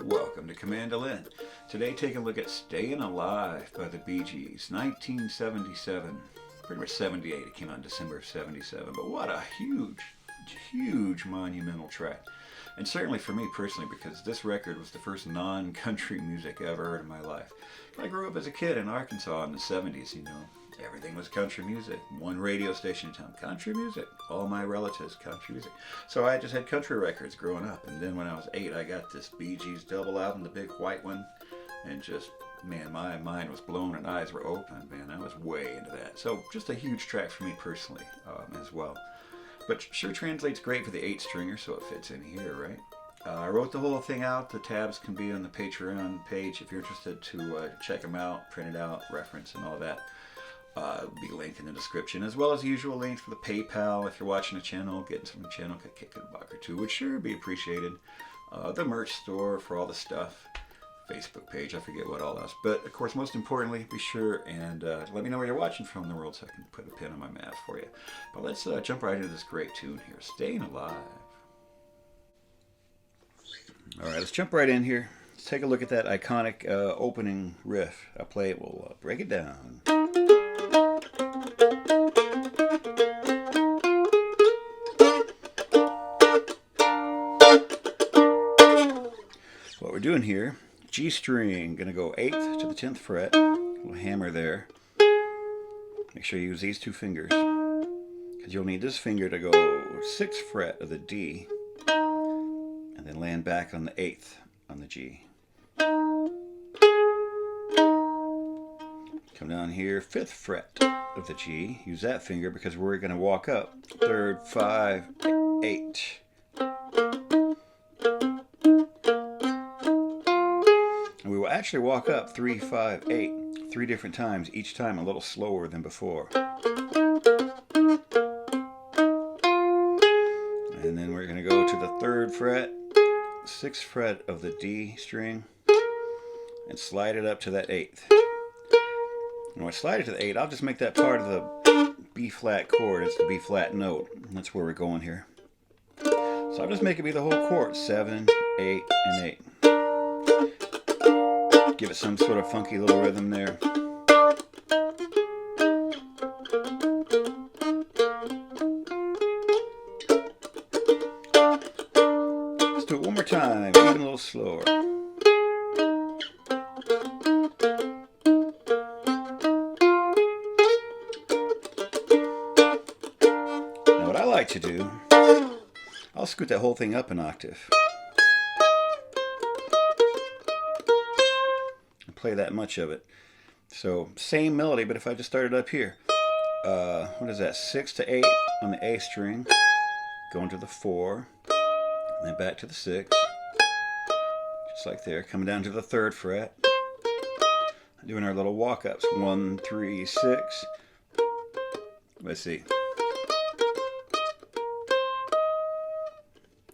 Welcome to COMANDOLIN. Today taking a look at Stayin' Alive by the Bee Gees, 1977. Pretty much 78, it came out in December of 77. But what a huge monumental track. And certainly for me personally, because this record was the first non-country music I ever heard in my life. I grew up as a kid in Arkansas in the 70s, you know. Everything was country music. One radio station in town, country music. All my relatives, country music. So I just had country records growing up. And then when I was 8, I got this Bee Gees double album, the big white one. And just, man, my mind was blown and eyes were open. Man, I was way into that. So just a huge track for me personally as well. But sure translates great for the 8-stringer, so it fits in here, right? I wrote the whole thing out. The tabs can be on the Patreon page if you're interested to check them out, print it out, reference, and all that. It'll be linked in the description, as well as the usual links for the PayPal if you're watching the channel, getting some of the channel, could kick it a buck or two, would sure be appreciated. The merch store for all the stuff, Facebook page, I forget what all else. But of course, most importantly, be sure and let me know where you're watching from in the world so I can put a pin on my map for you. But let's jump right into this great tune here, Stayin' Alive. All right, let's jump right in here. Let's take a look at that iconic opening riff. I'll play it, we'll break it down. What we're doing here, G string, gonna go 8th to the 10th fret, little hammer there. Make sure you use these 2 fingers, because you'll need this finger to go 6th fret of the D, and then land back on the 8th on the G. Come down here, 5th fret of the G, use that finger because we're gonna walk up 3rd, 5, 8. And we will actually walk up 3, 5, 8 3 different times, each time a little slower than before. And then we're going to go to the 3rd fret, 6th fret of the D string, and slide it up to that 8th. And when I slide it to the 8th, I'll just make that part of the B flat chord. It's the B flat note. And that's where we're going here. So I'll just make it be the whole chord, 7, 8, and 8. Give it some sort of funky little rhythm there. Let's do it one more time, even a little slower. Now what I like to do, I'll scoot that whole thing up an octave. Play that much of it. So same melody, but if I just started up here, what is that, 6 to 8 on the A string, going to the 4, and then back to the 6, just like there, coming down to the 3rd fret, doing our little walk-ups, 1, 3, 6, let's see,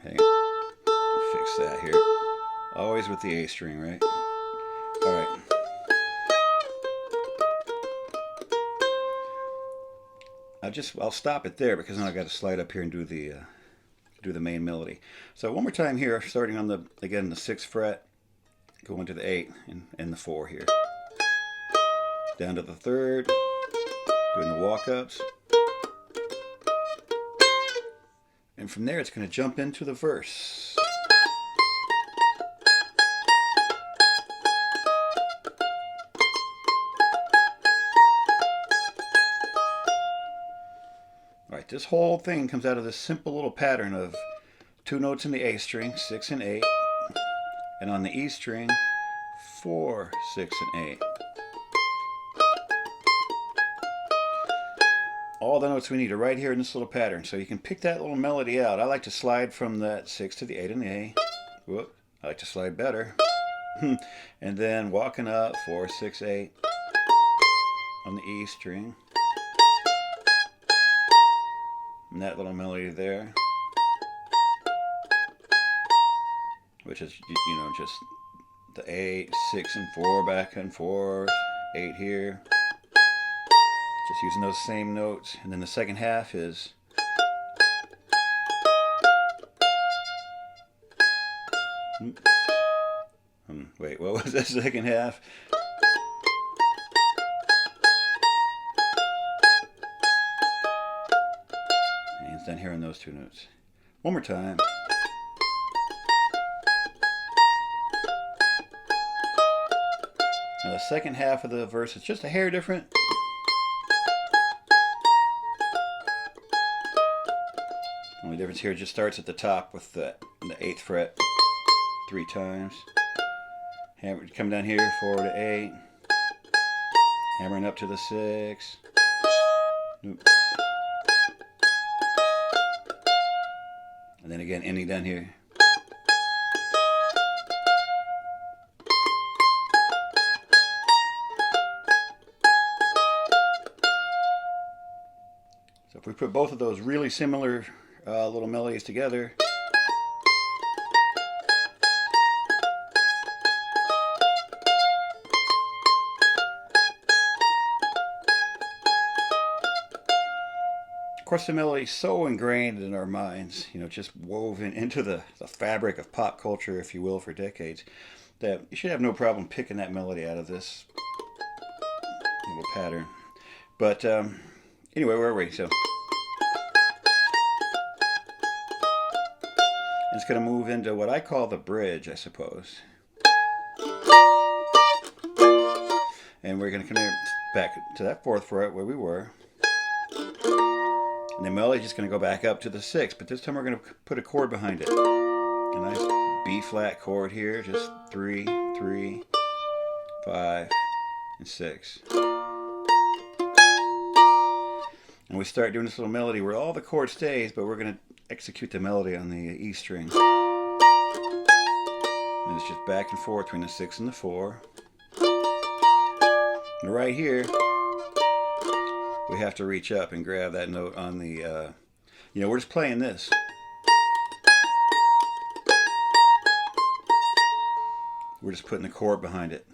hang on, fix that here, always with the A string, right? Alright. I'll stop it there because then I've got to slide up here and do the main melody. So one more time here, starting on the 6th fret, going to the 8 and the 4 here. Down to the 3rd, doing the walk-ups. And from there it's going to jump into the verse. Alright, this whole thing comes out of this simple little pattern of 2 notes in the A string, 6 and 8, and on the E string, 4, 6, and 8. All the notes we need are right here in this little pattern, so you can pick that little melody out. I like to slide from that 6 to the 8 and the A. Whoop, I like to slide better. And then walking up, 4, 6, 8 on the E string. And that little melody there, which is, you know, just the 8, 6, and 4 back and forth, 8 here, just using those same notes. And then the second half is Wait, what was the second half? And it's done here on those two notes. One more time. Now the second half of the verse is just a hair different. Only difference here just starts at the top with the 8th fret 3 times. Hammer, come down here 4 to 8. Hammering up to the 6. Nope. And then again ending down here. So if we put both of those really similar little melodies together, of course the melody is so ingrained in our minds, you know, just woven into the fabric of pop culture, if you will, for decades, that you should have no problem picking that melody out of this little pattern. But anyway, where are we? So it's going to move into what I call the bridge, I suppose. And we're going to come back to that 4th fret where we were. And the melody is just going to go back up to the 6th, but this time we're going to put a chord behind it. A nice B flat chord here, just 3, 3, 5, and 6. And we start doing this little melody where all the chord stays, but we're going to execute the melody on the E string. And it's just back and forth between the 6 and the 4. And right here, we have to reach up and grab that note on the, you know, we're just playing this. We're just putting the chord behind it.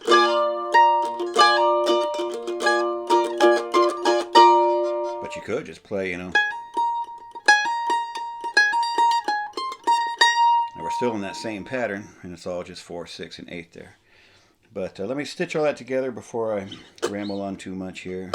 But you could just play, you know. And we're still in that same pattern, and it's all just 4, 6, and 8 there. But let me stitch all that together before I ramble on too much here.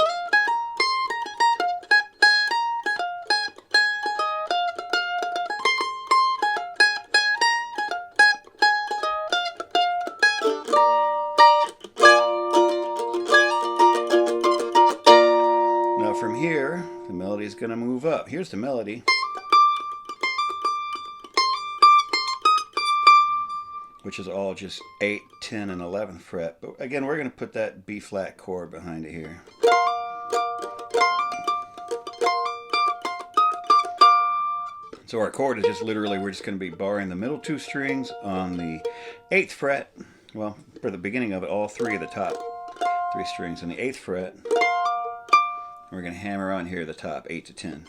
Now from here, the melody is going to move up. Here's the melody. Which is all just 8, 10, and 11th fret. But again, we're going to put that B flat chord behind it here. So our chord is just literally, we're just going to be barring the middle 2 strings on the 8th fret. Well, for the beginning of it, all 3 of the top 3 strings on the 8th fret. We're going to hammer on here the top 8 to 10.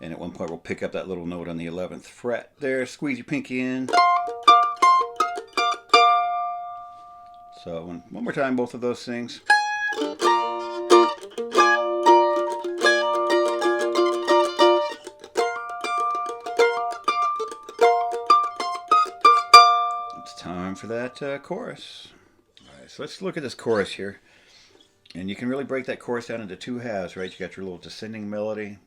And at one point we'll pick up that little note on the 11th fret there, squeeze your pinky in. So one more time, both of those things. It's time for that chorus. All right, so let's look at this chorus here. And you can really break that chorus down into 2 halves, right? You got your little descending melody,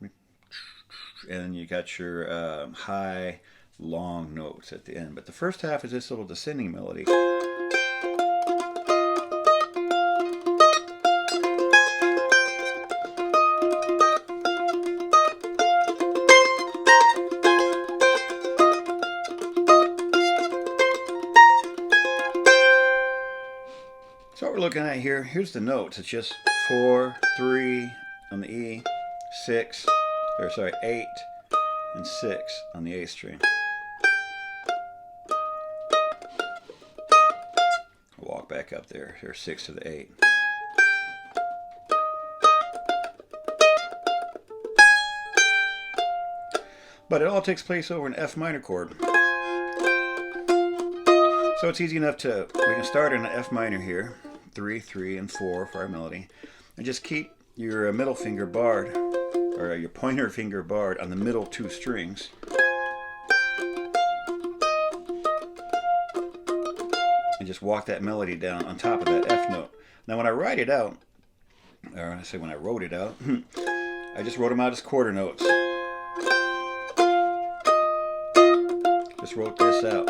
and you got your high, long notes at the end. But the first half is this little descending melody. So what we're looking at here, here's the notes. It's just 4, 3 on the E, 6, or sorry, 8 and 6 on the A string. Walk back up there. Here's 6 to the 8. But it all takes place over an F minor chord. So it's easy enough to, we can start in an F minor here, 3, 3, and 4 for our melody, and just keep your middle finger barred, or your pointer finger barred on the middle 2 strings. and just walk that melody down on top of that F note. Now when I write it out, or I say when I wrote it out, I just wrote them out as quarter notes. Just wrote this out.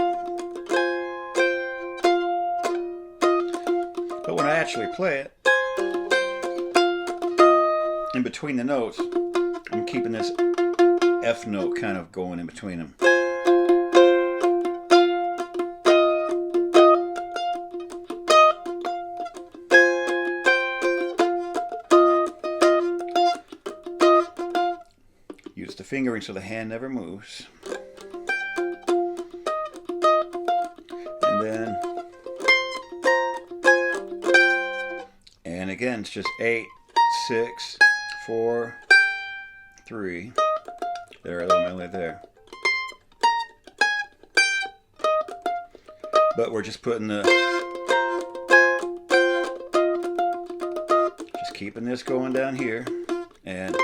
But when I actually play it, in between the notes, I'm keeping this F note kind of going in between them. Use the fingering so the hand never moves. And again, it's just 8, 6, 4, 3. There, a little melody there. But we're just putting the, just keeping this going down here, and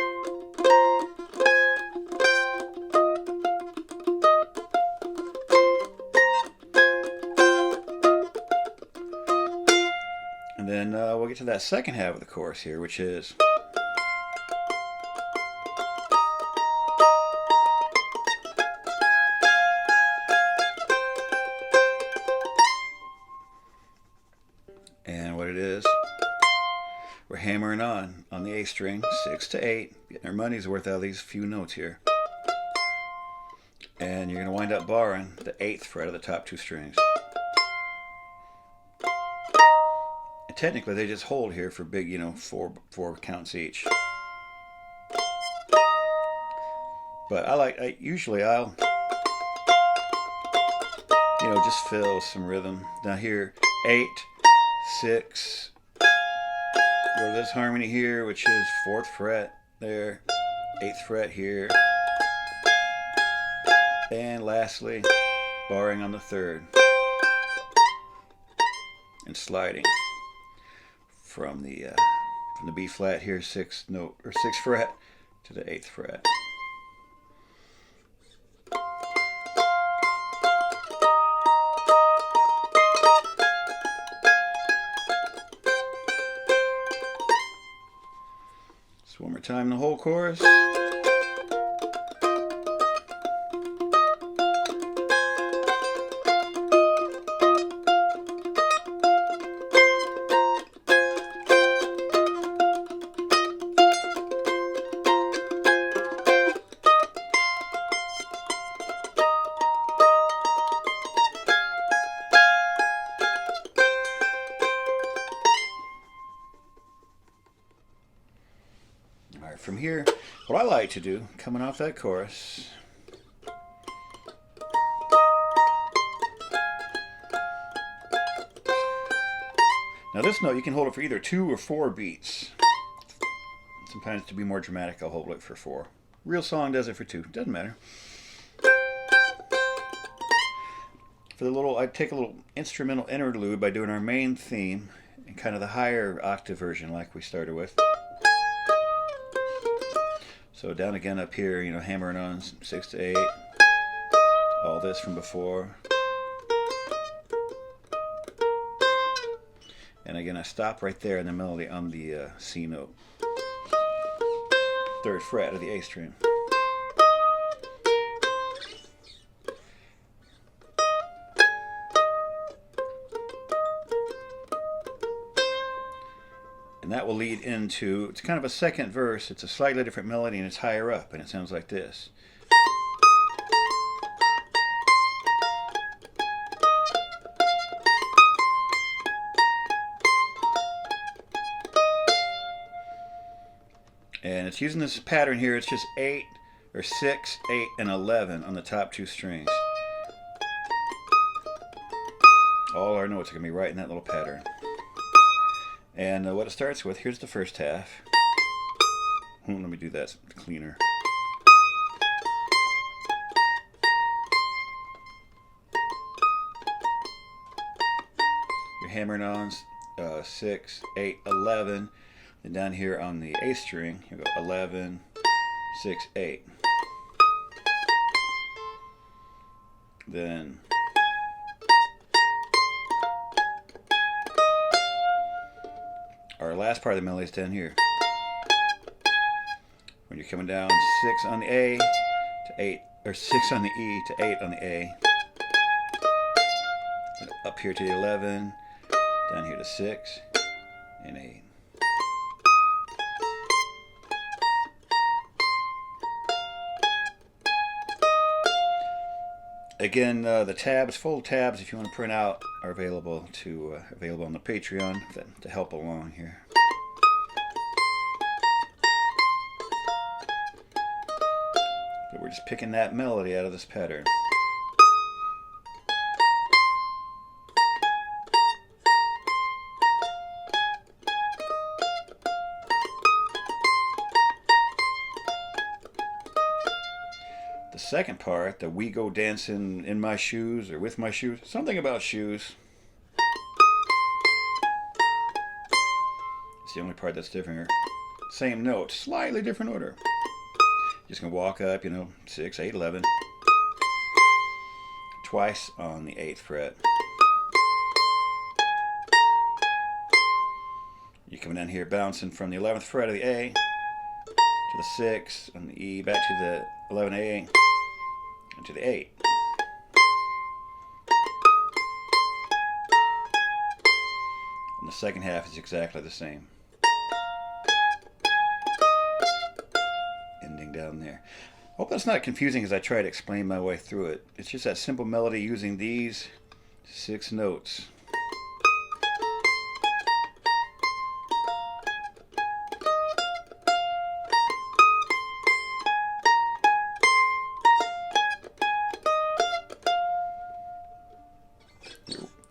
then we'll get to that second half of the chorus here, which is and what it is, we're hammering on the A string, 6 to 8, getting our money's worth out of these few notes here. And you're going to wind up barring the 8th fret of the top 2 strings. And technically they just hold here for big, four counts each. But usually I'll just fill some rhythm. Now here, 8, 6, go to this harmony here, which is 4th fret there, 8th fret here, and lastly, barring on the 3rd, and sliding from the B flat here, 6th note or 6th fret to the 8th fret. So one more time, the whole chorus. Alright, from here, what I like to do, coming off that chorus, now this note you can hold it for either 2 or 4 beats. Sometimes to be more dramatic I'll hold it for 4. Real song does it for 2, doesn't matter. For the little, I take a little instrumental interlude by doing our main theme and kind of the higher octave version like we started with. So down again up here, hammering on 6 to 8, all this from before. And again, I stop right there in the melody on the C note, 3rd fret of the A string. And that will lead into, it's kind of a second verse. It's a slightly different melody and it's higher up, and it sounds like this. And it's using this pattern here. It's just 8 or 6, 8, and 11 on the top 2 strings. All our notes are going to be right in that little pattern. And what it starts with, here's the first half. Let me do that cleaner. You're hammering on 6, 8, 11. And down here on the A string, you go 11, 6, 8. Then our last part of the melody is down here. When you're coming down 6 on the A to 8, or 6 on the E to 8 on the A. Up here to the 11, down here to 6 and 8. Again, the tabs, full tabs, if you want to print out, are available on the Patreon to help along here. But we're just picking that melody out of this pattern. The second part, the "We Go Dancing in My Shoes" or "With My Shoes," something about shoes. It's the only part that's different here. Same note, slightly different order. Just gonna walk up, 6, 8, 11. Twice on the 8th fret. You're coming down here bouncing from the 11th fret of the A to the 6 on the E, back to the 11A and to the 8. And the second half is exactly the same. Ending down there. Hope that's not confusing as I try to explain my way through it. It's just that simple melody using these 6 notes.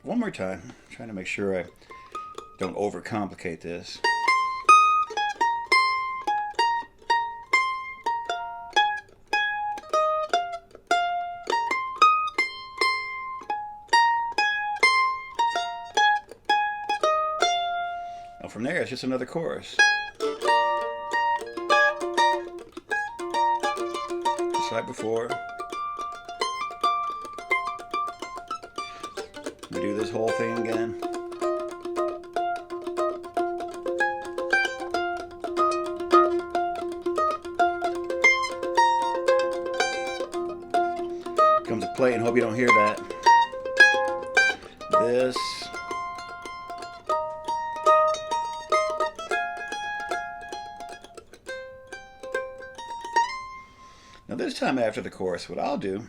One more time, trying to make sure I don't overcomplicate this. Now from there, it's just another chorus. Just like before. We do this whole thing again. Comes a play and hope you don't hear that. This. Now this time after the chorus, what I'll do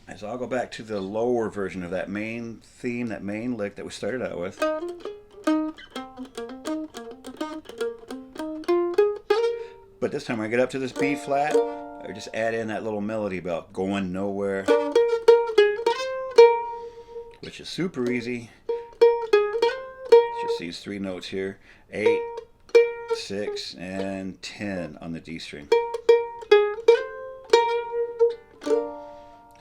is I'll go back to the lower version of that main theme, that main lick that we started out with. But this time when I get up to this B flat, I just add in that little melody about going nowhere, which is super easy. It's just these 3 notes here, 8, 6, and 10 on the D string.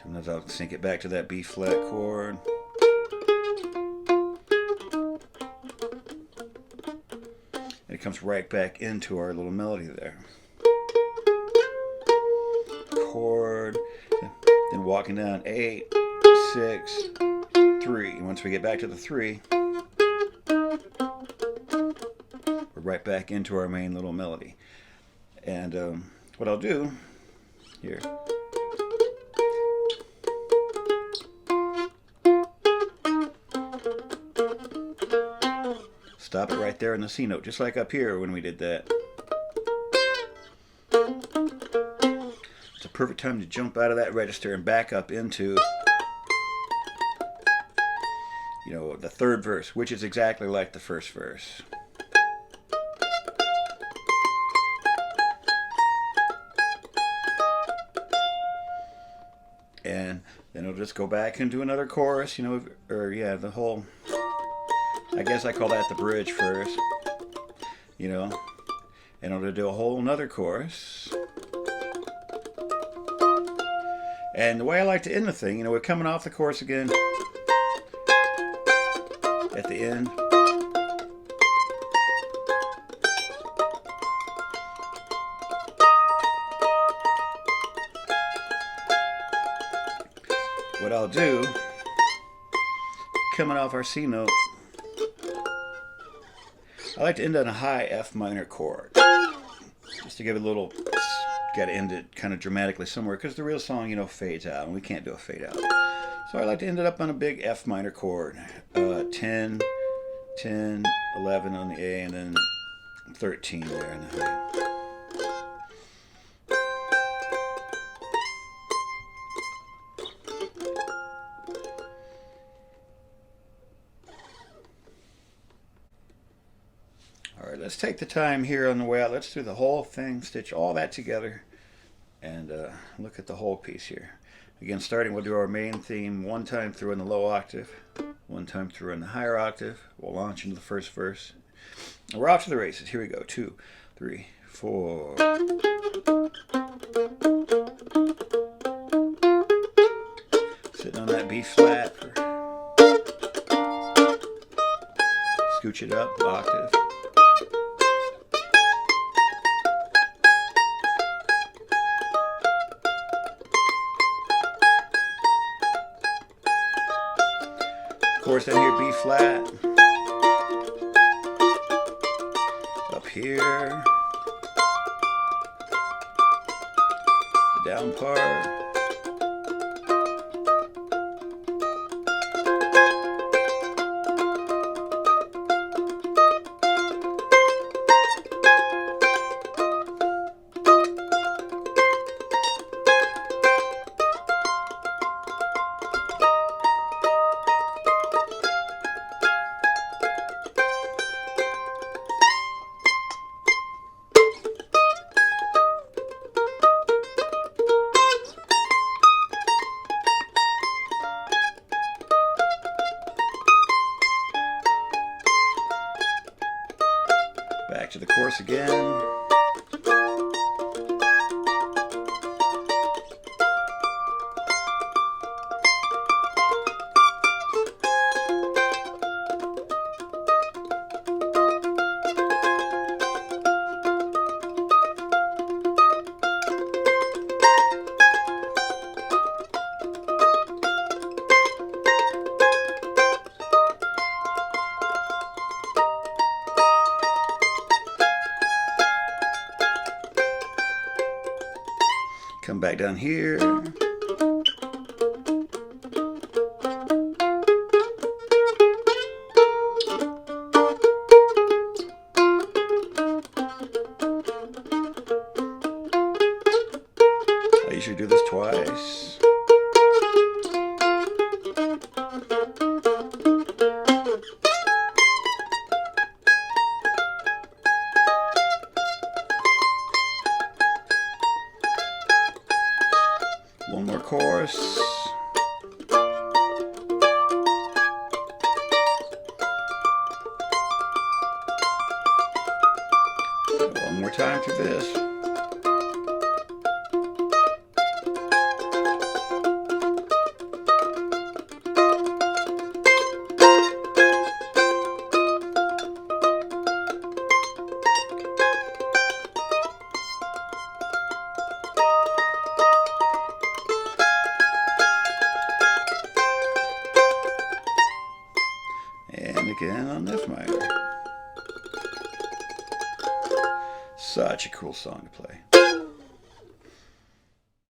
Sometimes I'll sync it back to that B flat chord. And it comes right back into our little melody there. Chord, then walking down 8, 6, 3. Once we get back to the 3, we're right back into our main little melody. And what I'll do here, stop it right there in the C note, just like up here when we did that. It's a perfect time to jump out of that register and back up into, the 3rd verse, which is exactly like the 1st verse. And then it'll just go back and do another chorus, the whole, I guess I call that the bridge first, and it'll do a whole another chorus. And the way I like to end the thing, we're coming off the chorus again at the end. What I'll do, coming off our C note, I like to end on a high F minor chord, just to give it a little, got to end it kind of dramatically somewhere, because the real song, you know, fades out, and we can't do a fade out. So I like to end it up on a big F minor chord, 10, 10, 11 on the A, and then 13 there in the high. Alright, let's take the time here on the way out. Let's do the whole thing, stitch all that together, and look at the whole piece here. Again, starting, we'll do our main theme one time through in the low octave, one time through in the higher octave. We'll launch into the first verse. And we're off to the races. Here we go. 2, 3, 4. Sitting on that B flat. Scooch it up, octave. Chorus down here, B flat. Up here. The down part. Back to the chorus again. Come back down here. I usually do this twice. One more chorus. One more time through this. And again on F minor. Such a cool song to play.